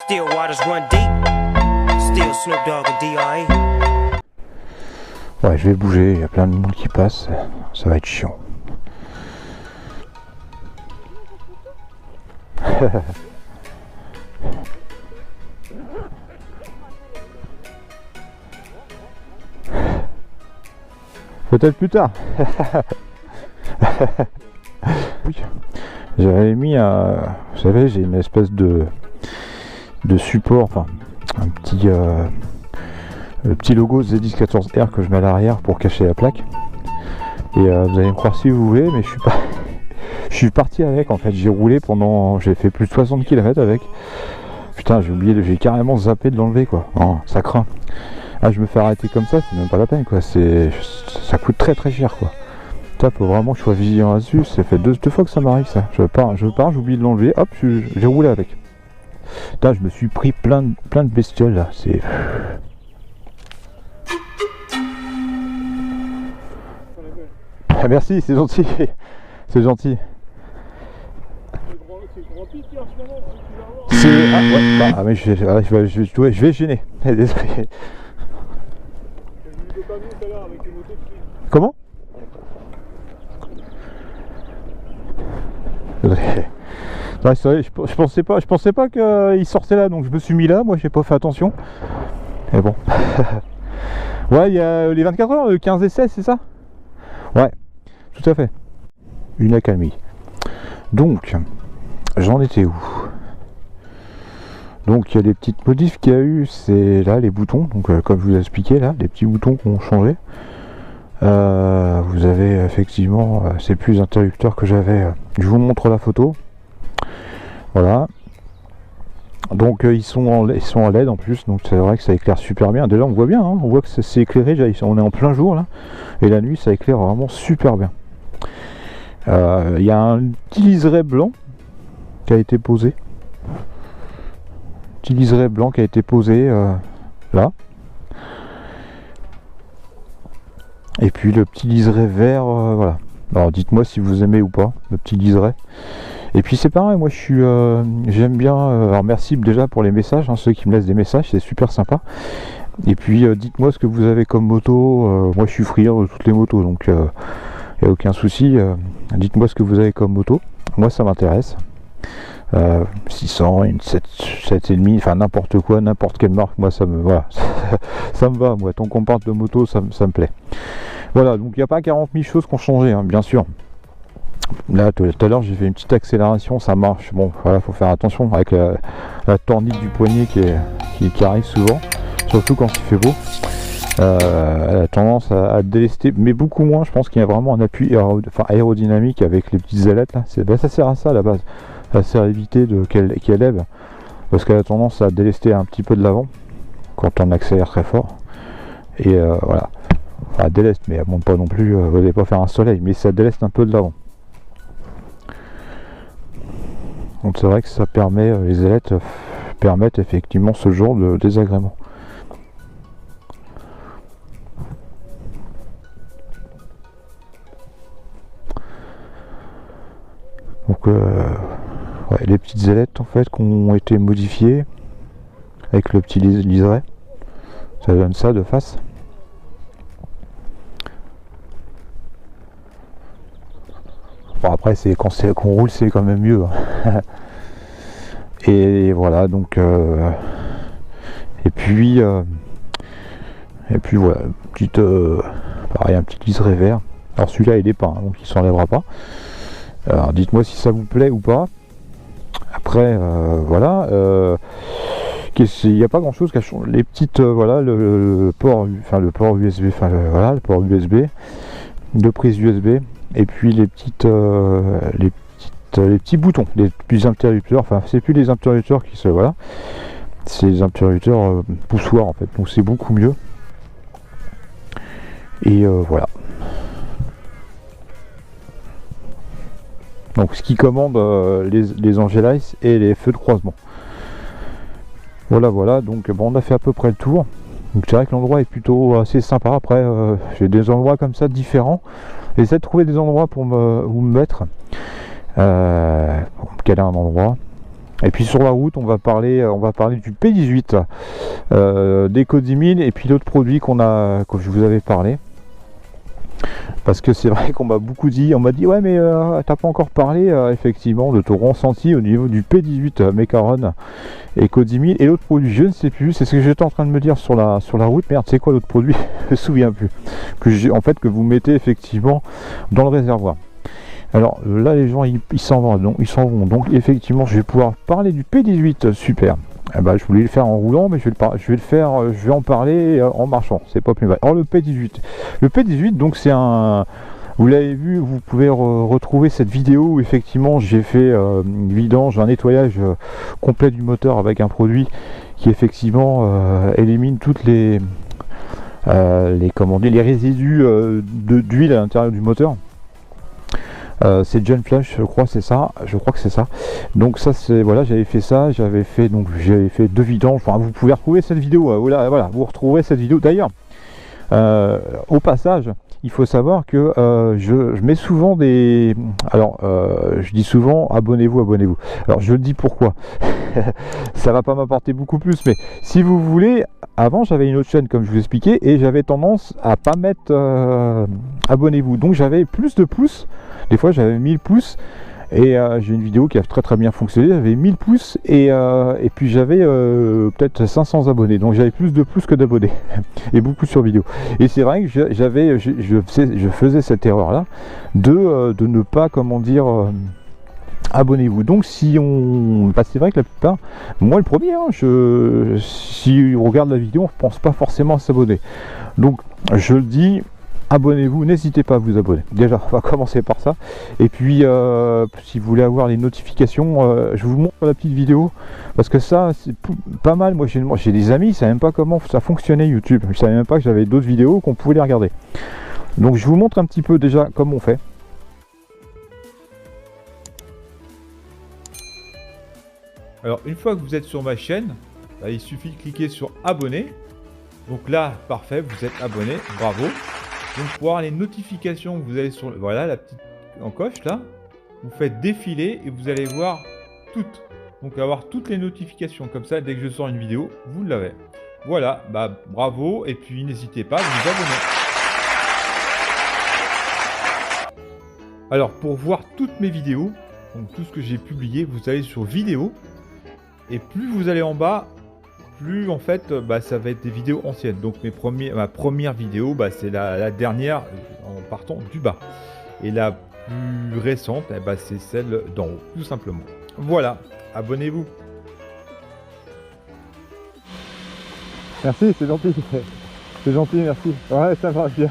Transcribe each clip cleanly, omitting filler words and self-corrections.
Still waters run deep. Still Snoop Dogg and D.R.E. Ouais, je vais bouger, il y a plein de monde qui passe, ça va être chiant. Peut-être plus tard. Oui. J'avais mis un... Vous savez, j'ai une espèce de support, enfin un petit le petit logo ZX14R que je mets à l'arrière pour cacher la plaque. Et vous allez me croire si vous voulez, mais je suis parti avec en fait. J'ai roulé pendant... J'ai fait plus de 60 km avec. Putain, j'ai carrément zappé de l'enlever quoi. Oh, ça craint. Ah, je me fais arrêter comme ça, c'est même pas la peine quoi. Ça coûte très très cher quoi. Ça, faut vraiment que je sois vigilant là-dessus. Ça fait deux fois que ça m'arrive ça. Je pars, j'oublie de l'enlever. Hop, j'ai roulé avec. Putain, je me suis pris plein de bestioles là. C'est... Ah, merci, c'est gentil. C'est gentil. C'est... Ah ouais, bah, mais je vais gêner. Désolé. Comment? Ouais, c'est vrai, je pensais pas qu'il sortait là, donc je me suis mis là, moi j'ai pas fait attention. Mais bon. Ouais, il y a les 24 heures, le 15 et 16, c'est ça? Ouais, tout à fait. Une accalmie. Donc, j'en étais où? Donc il y a des petites modifs qu'il y a eu, c'est là les boutons, donc comme je vous ai expliqué là, les petits boutons qui ont changé. Vous avez effectivement, c'est plus interrupteurs que j'avais. Je vous montre la photo. Voilà. Donc ils sont en LED en plus, donc c'est vrai que ça éclaire super bien. Déjà on voit bien, hein, on voit que c'est éclairé. On est en plein jour là, et la nuit ça éclaire vraiment super bien. Il y a un petit liseré blanc qui a été posé. Petit liseré blanc qui a été posé là. Et puis le petit liseré vert, voilà. Alors dites-moi si vous aimez ou pas le petit liseré. Et puis c'est pareil, moi je suis, j'aime bien. Alors merci déjà pour les messages, hein, ceux qui me laissent des messages, c'est super sympa. Et puis dites-moi ce que vous avez comme moto. Moi je suis friand de toutes les motos, donc il n'y a aucun souci. Dites-moi ce que vous avez comme moto. Moi ça m'intéresse. 600, une 7,5, enfin n'importe quoi, n'importe quelle marque, moi ça me, voilà, ça me va, moi, tant qu'on parle de moto, ça me plaît. Voilà, donc il n'y a pas 40 000 choses qui ont changé, hein, bien sûr. Là, tout à l'heure, j'ai fait une petite accélération, ça marche. Bon, voilà, faut faire attention avec la tornite du poignet qui arrive souvent, surtout quand il fait beau. Elle a tendance à délester, mais beaucoup moins. Je pense qu'il y a vraiment un appui aérodynamique avec les petites ailettes là. Ça sert à ça à la base. Ça sert à éviter qu'elle lève, parce qu'elle a tendance à délester un petit peu de l'avant quand on accélère très fort. Et voilà, elle déleste, mais elle monte pas non plus. Vous n'allez pas faire un soleil, mais ça déleste un peu de l'avant. Donc c'est vrai que ça permet, les ailettes permettent effectivement ce genre de désagrément. Donc ouais, les petites ailettes en fait qui ont été modifiées avec le petit liseré, ça donne ça de face. Bon, après c'est quand qu'on roule c'est quand même mieux. Et voilà, donc et puis voilà, petite pareil, un petit liseré vert. Alors celui-là il est pas, hein, donc il s'enlèvera pas. Alors dites-moi si ça vous plaît ou pas. Après voilà, il n'y a pas grand chose qui a changé. Les petites voilà, le port USB, voilà, le port USB, deux prises USB, et puis les petits boutons, les petits interrupteurs. Enfin c'est plus les interrupteurs qui se, voilà, c'est les interrupteurs poussoirs en fait, donc c'est beaucoup mieux. Et voilà. Donc ce qui commande les Angelice et les feux de croisement. Voilà, donc bon, on a fait à peu près le tour. Donc c'est vrai que l'endroit est plutôt assez sympa. Après j'ai des endroits comme ça différents. J'essaie de trouver des endroits pour où me mettre. Pour me caler un endroit. Et puis sur la route, on va parler du P18, d'Eco 10 000 et puis l'autre produit que je vous avais parlé. Parce que c'est vrai qu'on m'a beaucoup dit, on m'a dit ouais mais t'as pas encore parlé effectivement de ton ressenti au niveau du P18 Macaron Eco 10 000 et l'autre produit, je ne sais plus, c'est ce que j'étais en train de me dire sur la route. Merde, c'est quoi l'autre produit? Je me souviens plus. Que vous mettez effectivement dans le réservoir. Alors là les gens ils s'en vont, donc effectivement je vais pouvoir parler du P18, super. Eh ben, je voulais le faire en roulant, mais je vais en parler en marchant, c'est pas plus mal. Alors le P18 donc c'est un, vous l'avez vu, vous pouvez retrouver cette vidéo où effectivement j'ai fait une vidange, un nettoyage complet du moteur avec un produit qui effectivement élimine toutes les résidus d'huile à l'intérieur du moteur. C'est John Flash, je crois que c'est ça. Donc ça c'est voilà, j'avais fait 2 vidanges. Enfin, vous pouvez retrouver cette vidéo. Voilà, vous retrouverez cette vidéo. D'ailleurs, au passage, il faut savoir que je mets souvent des. Alors, je dis souvent abonnez-vous. Alors je le dis pourquoi. Ça va pas m'apporter beaucoup plus, mais si vous voulez, avant j'avais une autre chaîne comme je vous expliquais et j'avais tendance à pas mettre abonnez-vous. Donc j'avais plus de pouces. Des fois j'avais 1000 pouces et j'ai une vidéo qui a très bien fonctionné, j'avais 1000 pouces et puis j'avais peut-être 500 abonnés, donc j'avais plus de pouces que d'abonnés et beaucoup sur vidéo. Et c'est vrai que je faisais cette erreur là de ne pas, comment dire, abonnez-vous. Donc si on, c'est vrai que la plupart, moi le premier, si on regarde la vidéo on ne pense pas forcément à s'abonner. Donc je le dis, abonnez-vous, n'hésitez pas à vous abonner. Déjà, on va commencer par ça. Et puis, si vous voulez avoir les notifications, je vous montre la petite vidéo. Parce que ça, c'est pas mal. Moi, j'ai des amis, ils ne savaient même pas comment ça fonctionnait YouTube. Je ne savais même pas que j'avais d'autres vidéos qu'on pouvait les regarder. Donc, je vous montre un petit peu déjà comment on fait. Alors, une fois que vous êtes sur ma chaîne, là, il suffit de cliquer sur abonner. Donc là, parfait, vous êtes abonné, bravo. Donc pour avoir les notifications, vous allez sur voilà la petite encoche là, vous faites défiler et vous allez voir toutes. Donc avoir toutes les notifications comme ça, dès que je sors une vidéo, vous l'avez. Voilà, bah bravo et puis n'hésitez pas à vous abonner. Alors pour voir toutes mes vidéos, donc tout ce que j'ai publié, vous allez sur vidéo et plus vous allez en bas, plus en fait ça va être des vidéos anciennes. Donc ma première vidéo, c'est la dernière en partant du bas. Et la plus récente, c'est celle d'en haut, tout simplement. Voilà, abonnez-vous. Merci, c'est gentil. C'est gentil, merci. Ouais, ça va bien.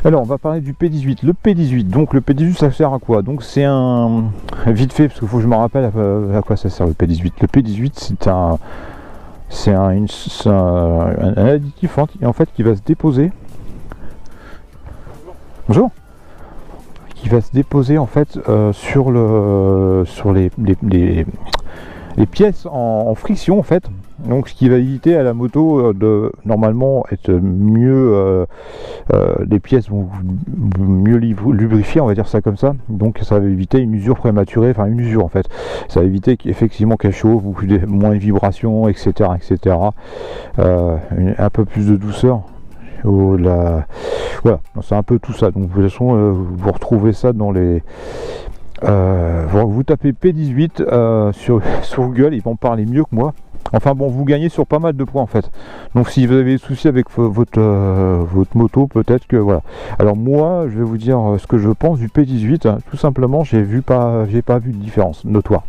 Alors on va parler du P18. Le P18, donc le P18 ça sert à quoi? Donc c'est un... Vite fait, parce qu'il faut que je me rappelle à quoi ça sert le P18. Le P18 c'est un additif en fait qui va se déposer. Bonjour. Qui va se déposer en fait sur les pièces en friction en fait. Donc ce qui va éviter à la moto de normalement être mieux, les pièces vont mieux lubrifier, on va dire ça comme ça. Donc ça va éviter une usure prématurée, enfin une usure en fait. Ça va éviter qu'effectivement qu'elle chauffe, moins de vibrations, etc. Un peu plus de douceur. Voilà, c'est un peu tout ça. Donc de toute façon, vous retrouvez ça dans les... vous tapez P18 sur Google, ils vont parler mieux que moi. Enfin bon, vous gagnez sur pas mal de points en fait. Donc si vous avez des soucis avec votre moto, peut-être que voilà. Alors moi, je vais vous dire ce que je pense du P18. Tout simplement, j'ai pas vu de différence notoire.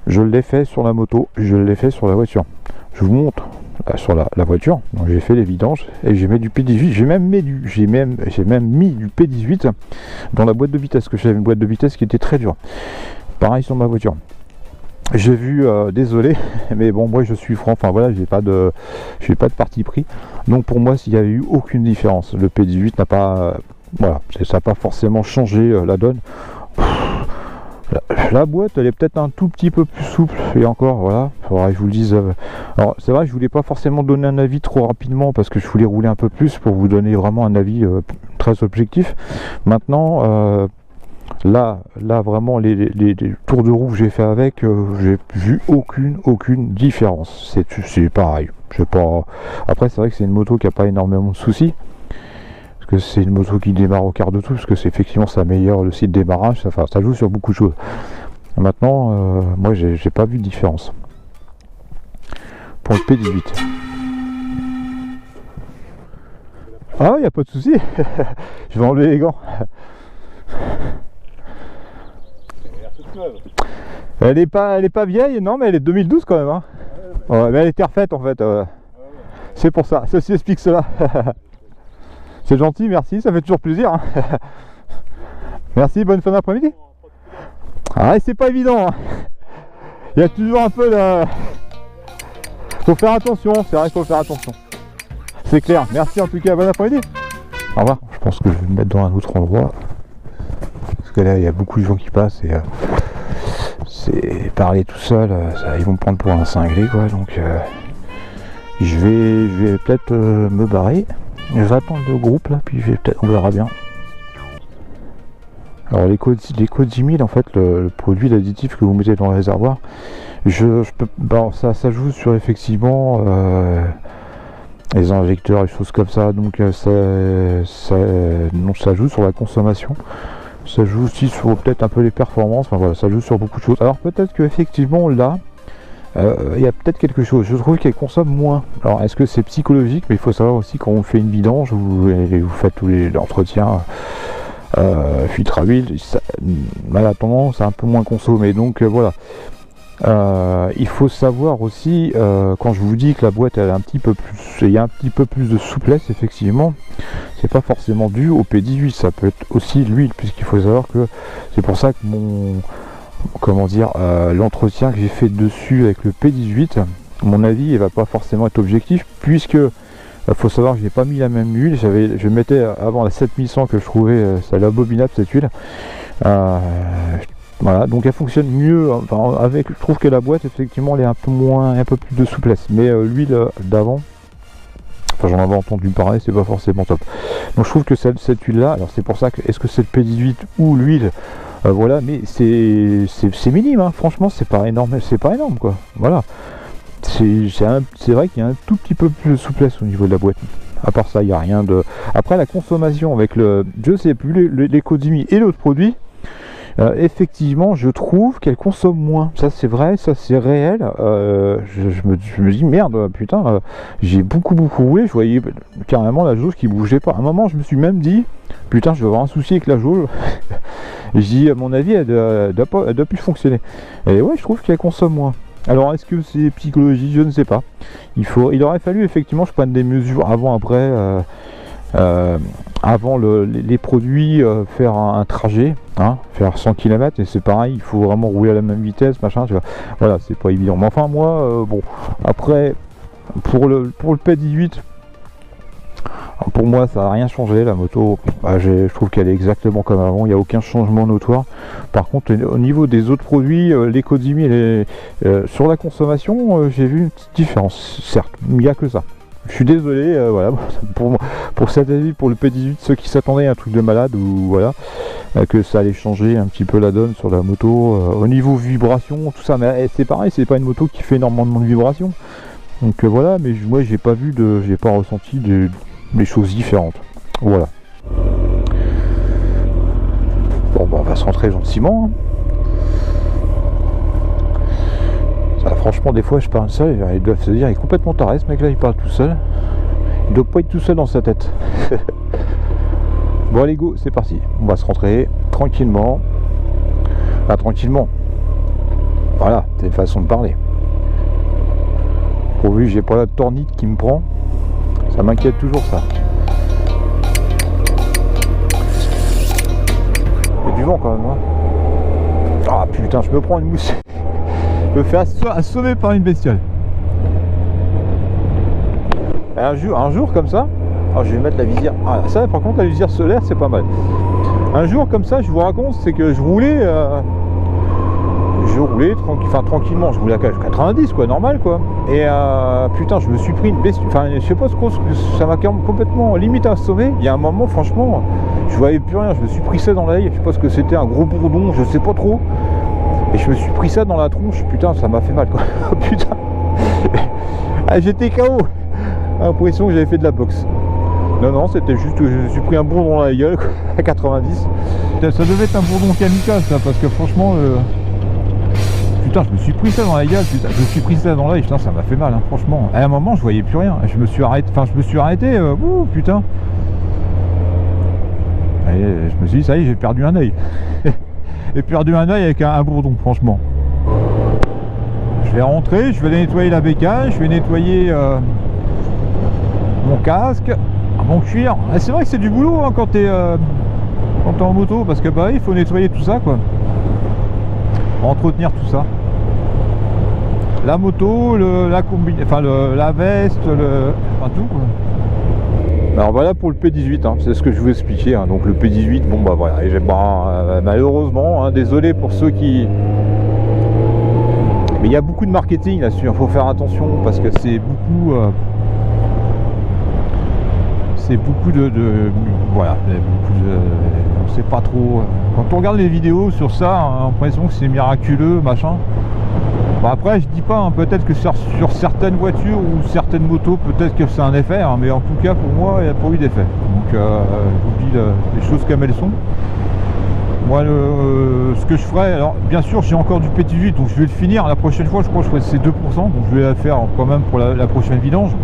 Je l'ai fait sur la moto, je l'ai fait sur la voiture. Je vous montre sur la voiture. Donc j'ai fait les vidanges et j'ai mis du P18. J'ai même mis du P18 dans la boîte de vitesse, que j'avais une boîte de vitesse qui était très dure. Pareil sur ma voiture. J'ai vu, désolé, mais bon, moi je suis franc, enfin voilà, j'ai pas de parti pris. Donc pour moi, s'il y avait eu aucune différence, le P18 n'a pas, voilà, ça n'a pas forcément changé la donne. La boîte, elle est peut-être un tout petit peu plus souple, et encore, voilà, faudrait que je vous le dise. Alors c'est vrai, je voulais pas forcément donner un avis trop rapidement parce que je voulais rouler un peu plus pour vous donner vraiment un avis très objectif. Maintenant, Là vraiment les tours de roue que j'ai fait avec, j'ai vu aucune différence. C'est pareil. Je sais pas. Après c'est vrai que c'est une moto qui a pas énormément de soucis. Parce que c'est une moto qui démarre au quart de tour, parce que c'est effectivement ça améliore le site de démarrage, ça joue sur beaucoup de choses. Maintenant, moi j'ai pas vu de différence. Pour le P18. Ah, il n'y a pas de souci. Je vais enlever les gants. Elle est pas vieille, non, mais elle est 2012 quand même. Hein. Ouais, mais elle était refaite en fait. C'est pour ça. Ceci explique cela. C'est gentil, merci. Ça fait toujours plaisir. Hein. Merci. Bonne fin d'après-midi. Ah, c'est pas évident. Hein. Il y a toujours un peu de. Faut faire attention. C'est vrai qu'il faut faire attention. C'est clair. Merci en tout cas. Bon après-midi. Au revoir. Je pense que je vais me mettre dans un autre endroit. Parce que là, il y a beaucoup de gens qui passent et c'est parler tout seul. Ils vont me prendre pour un cinglé, quoi. Donc, je vais peut-être me barrer. Je vais attendre le groupe là, puis on verra bien. Alors, l'éco 10 000, en fait, le produit, l'additif que vous mettez dans le réservoir, ça joue sur effectivement. Les injecteurs et choses comme ça, donc ça joue sur la consommation, ça joue aussi sur peut-être un peu les performances, enfin voilà, ça joue sur beaucoup de choses. Alors peut-être que effectivement là il y a peut-être quelque chose, je trouve qu'elle consomme moins. Alors est-ce que c'est psychologique? Mais il faut savoir aussi quand on fait une vidange, vous faites tous les entretiens filtre à huile, elle a tendance à un peu moins consommer, donc voilà. Il faut savoir aussi, quand je vous dis que la boîte elle a un petit peu plus, il y a un petit peu plus de souplesse, effectivement, c'est pas forcément dû au P18, ça peut être aussi l'huile, puisqu'il faut savoir que c'est pour ça que l'entretien que j'ai fait dessus avec le P18, à mon avis, il va pas forcément être objectif, puisque faut savoir que j'ai pas mis la même huile, je mettais avant la 7100 que je trouvais, ça allait abominable cette huile. Voilà, donc elle fonctionne mieux, enfin, je trouve que la boîte effectivement elle est un peu plus de souplesse, mais l'huile d'avant, enfin j'en avais entendu parler, c'est pas forcément top. Donc je trouve que cette huile là, alors c'est pour ça que est-ce que c'est le P18 ou l'huile, voilà, mais c'est minime, hein. Franchement c'est pas énorme quoi, voilà. C'est vrai qu'il y a un tout petit peu plus de souplesse au niveau de la boîte. À part ça, il n'y a rien de. Après la consommation avec je sais plus, l'éco 10 000 et l'autre produit. Effectivement, je trouve qu'elle consomme moins. Ça, c'est vrai, ça, c'est réel. Je me dis, merde, putain, j'ai beaucoup roulé. Je voyais carrément la jauge qui bougeait pas. À un moment, je me suis même dit, putain, je vais avoir un souci avec la jauge. Et je dis, à mon avis, elle doit plus fonctionner. Et ouais, je trouve qu'elle consomme moins. Alors, est-ce que c'est psychologique? Je ne sais pas. Il aurait fallu, effectivement, je prenne des mesures avant-après. Avant les produits, faire un trajet, hein, faire 100 km, et c'est pareil, il faut vraiment rouler à la même vitesse, machin, tu vois. Voilà, c'est pas évident. Mais enfin, moi, bon, après, pour le P18, pour moi, ça n'a rien changé. La moto, je trouve qu'elle est exactement comme avant, il n'y a aucun changement notoire. Par contre, au niveau des autres produits, l'éco 10 000, sur la consommation, j'ai vu une petite différence, certes, il n'y a que ça. Je suis désolé, voilà, pour cet avis, pour le P18, ceux qui s'attendaient à un truc de malade, ou voilà, que ça allait changer un petit peu la donne sur la moto, au niveau vibration, tout ça, mais c'est pareil, c'est pas une moto qui fait énormément de vibrations, donc voilà, mais moi j'ai pas ressenti des choses différentes, voilà. Bon, on va se rentrer gentiment, hein. Franchement, des fois je parle seul, ils doivent se dire, il est complètement taré ce mec là, il parle tout seul. Il doit pas être tout seul dans sa tête. Bon allez go, c'est parti. On va se rentrer tranquillement. Enfin tranquillement. Voilà, c'est une façon de parler. Pourvu que j'ai pas la tornite qui me prend, ça m'inquiète toujours ça. Il y a du vent quand même, hein. Ah putain, je me prends une mousse. Je me fais assommer par une bestiole. Un jour comme ça, alors je vais mettre la visière. Ah, ça par contre la visière solaire c'est pas mal. Un jour comme ça, je vous raconte, c'est que je roulais je roulais tranquillement, je roulais à 90 quoi, normal quoi. Et putain, je me suis pris une bestie, enfin je sais pas ce que ça m'a complètement limite assommé. Il y a un moment, franchement, je voyais plus rien, je me suis pris ça dans l'œil, je sais pas ce que c'était, un gros bourdon, je sais pas trop. Et je me suis pris ça dans la tronche, putain, ça m'a fait mal quoi. Putain. J'étais KO. L'impression que j'avais fait de la boxe. Non, c'était juste que je me suis pris un bourdon dans la gueule quoi, à 90. Ça devait être un bourdon kamikaze ça, parce que franchement putain, je me suis pris ça dans la gueule, putain, je me suis pris ça dans l'œil, putain, ça m'a fait mal, hein, franchement. À un moment, je voyais plus rien. Je me suis arrêté, putain. Et je me suis dit, ça y est, j'ai perdu un œil. J'ai perdu un œil avec un bourdon, franchement. Je vais rentrer, je vais aller nettoyer la bécane, je vais nettoyer mon casque, mon cuir. Et c'est vrai que c'est du boulot hein, quand t'es en moto, parce que bah il faut nettoyer tout ça quoi. Entretenir tout ça. La moto, la veste, enfin tout quoi. Alors voilà pour le P18, hein, c'est ce que je vous expliquais. Hein. Donc le P18, bon bah voilà, malheureusement, hein, désolé pour ceux qui. Mais il y a beaucoup de marketing là-dessus, il faut faire attention parce que c'est beaucoup. C'est beaucoup voilà, on sait pas trop. Quand on regarde les vidéos sur ça, on a l'impression que c'est miraculeux, machin. Bon, après, je dis pas, hein, peut-être que sur certaines voitures ou certaines motos, peut-être que c'est un effet, hein, mais en tout cas, pour moi, il n'y a pas eu d'effet. Donc, je vous dis les choses comme elles sont. Moi, ce que je ferai, alors bien sûr, j'ai encore du P18, donc je vais le finir. La prochaine fois, je crois que je ferai c'est 2%, donc je vais la faire quand même pour la prochaine vidange.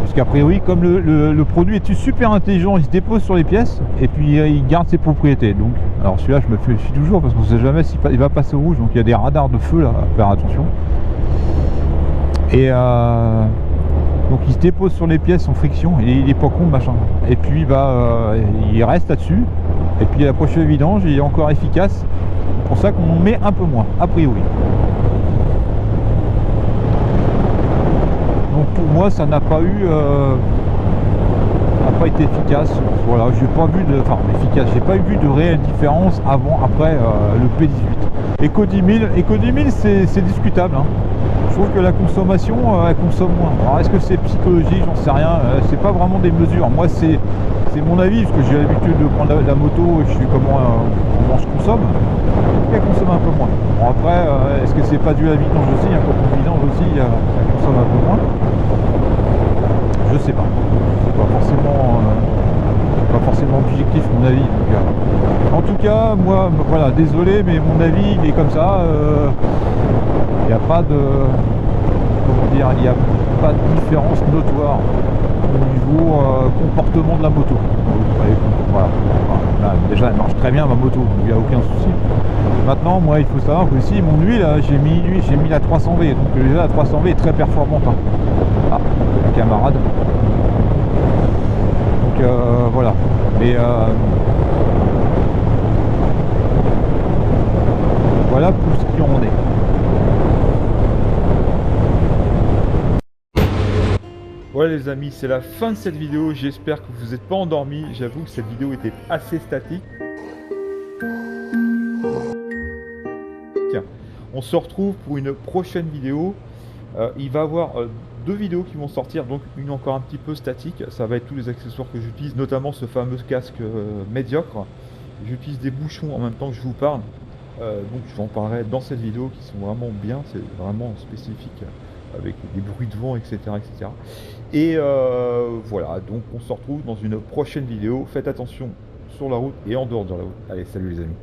Parce qu'a priori, comme le produit est super intelligent, il se dépose sur les pièces et puis il garde ses propriétés. Donc, alors celui-là, je me fie toujours parce qu'on ne sait jamais s'il va passer au rouge. Donc il y a des radars de feu là, à faire attention. Et donc il se dépose sur les pièces en friction et il est pas con machin. Et puis bah il reste là-dessus. Et puis la prochaine vidange, il est encore efficace. C'est pour ça qu'on met un peu moins, a priori. Donc pour moi ça n'a pas eu n'a pas été efficace. Voilà, j'ai pas vu j'ai pas vu de réelle différence avant après le P18. Eco 10 000 c'est discutable hein. Je trouve que la consommation elle consomme moins. Alors est-ce que c'est psychologique, j'en sais rien, c'est pas vraiment des mesures. Moi c'est mon avis parce que j'ai l'habitude de prendre la moto et je sais comment je consomme. Elle consomme un peu moins. Bon après, est-ce que c'est pas dû à la vidange aussi, hein, quand on vidange aussi, ça consomme un peu moins. Je sais pas. C'est pas forcément objectif mon avis. Donc, en tout cas, moi, voilà, désolé, mais mon avis il est comme ça. Il n'y a pas de. Comment dire, il n'y a pas de différence notoire au niveau comportement de la moto. Voilà. Déjà elle marche très bien ma moto, donc il n'y a aucun souci. Maintenant moi il faut savoir que si mon huile j'ai mis la 300V, donc déjà la 300V est très performante hein. Ah, un camarade. Donc voilà. Mais voilà pour ce qui en est. Voilà les amis, c'est la fin de cette vidéo, j'espère que vous n'êtes pas endormis, j'avoue que cette vidéo était assez statique. Tiens, on se retrouve pour une prochaine vidéo, il va y avoir 2 vidéos qui vont sortir, donc une encore un petit peu statique, ça va être tous les accessoires que j'utilise, notamment ce fameux casque médiocre. J'utilise des bouchons en même temps que je vous parle, donc je vous en parlerai dans cette vidéo qui sont vraiment bien, c'est vraiment spécifique. Avec des bruits de vent, etc. etc. Et voilà, donc on se retrouve dans une prochaine vidéo. Faites attention sur la route et en dehors de la route. Allez, salut les amis.